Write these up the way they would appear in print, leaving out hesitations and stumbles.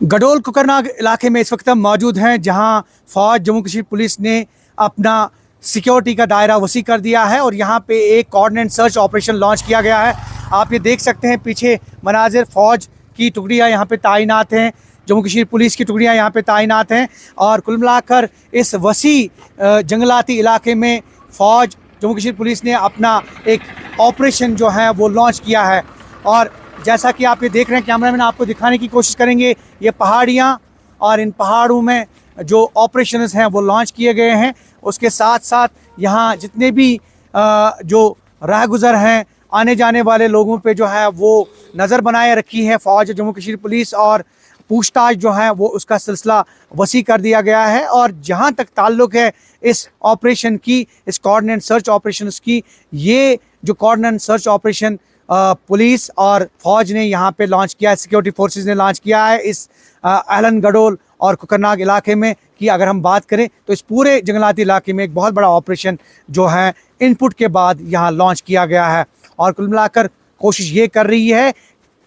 गडोल कुकरनाग इलाके में इस वक्त हम मौजूद हैं, जहां फौज जम्मू कश्मीर पुलिस ने अपना सिक्योरिटी का दायरा वसी कर दिया है और यहां पे एक कोऑर्डिनेट सर्च ऑपरेशन लॉन्च किया गया है। आप ये देख सकते हैं पीछे मनाजिर, फौज की टुकड़ियां यहां पे तैनात हैं, जम्मू कश्मीर पुलिस की टुकड़ियां यहां पे तैनात हैं और कुल मिलाकर इस वसी जंगलाती इलाके में फौज जम्मू कश्मीर पुलिस ने अपना एक ऑपरेशन जो है वो लॉन्च किया है। और जैसा कि आप ये देख रहे हैं, कैमरामैन आपको दिखाने की कोशिश करेंगे, ये पहाड़ियाँ और इन पहाड़ों में जो ऑपरेशंस हैं वो लॉन्च किए गए हैं। उसके साथ साथ यहाँ जितने भी जो राहगुज़र हैं, आने जाने वाले लोगों पे जो है वो नज़र बनाए रखी है फौज जम्मू कश्मीर पुलिस, और पूछताछ जो है वो उसका सिलसिला वसी कर दिया गया है। और जहाँ तक ताल्लुक़ है इस ऑपरेशन की, इस कोऑर्डिनेट सर्च ऑपरेशन की, ये जो कोऑर्डिनेट सर्च ऑपरेशन पुलिस और फौज ने यहाँ पे लॉन्च किया है, सिक्योरिटी फोर्सेस ने लॉन्च किया है इस एलन गडोल और कुकरनाग इलाके में। कि अगर हम बात करें तो इस पूरे जंगलाती इलाके में एक बहुत बड़ा ऑपरेशन जो है इनपुट के बाद यहाँ लॉन्च किया गया है। और कुल मिलाकर कोशिश ये कर रही है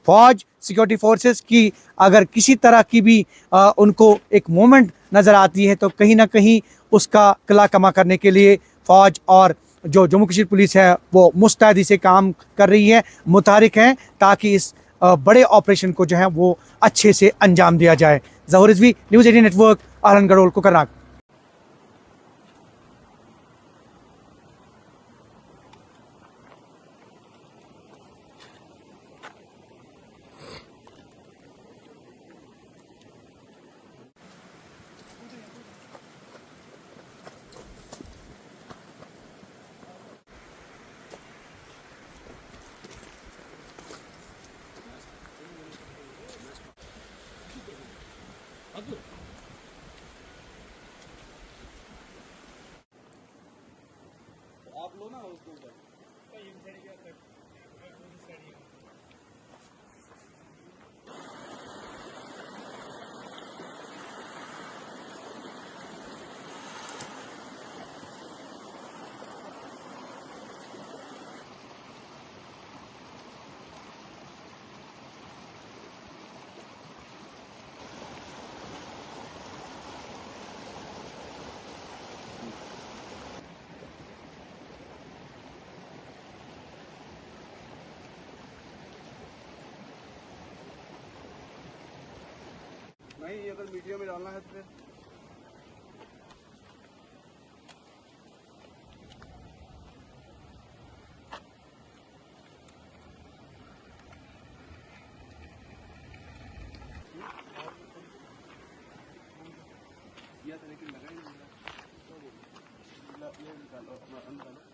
फौज, सिक्योरिटी फोर्सेस की, अगर किसी तरह की भी उनको एक मोमेंट नज़र आती है तो कहीं ना कहीं उसका किला कमा करने के लिए फौज और जो जम्मू कश्मीर पुलिस है वो मुस्तैदी से काम कर रही है, मुतहरिक हैं, ताकि इस बड़े ऑपरेशन को जो है वो अच्छे से अंजाम दिया जाए। Zahoor Rizvi, news 18 network, Ahlan Gadol, Kokernag. आप लो ना उसको ऊपर। नहीं, ये अगर मीडिया में डालना है तो फिर या तो लेकिन लगा ही नहीं, ये निकालो अपना अंदर।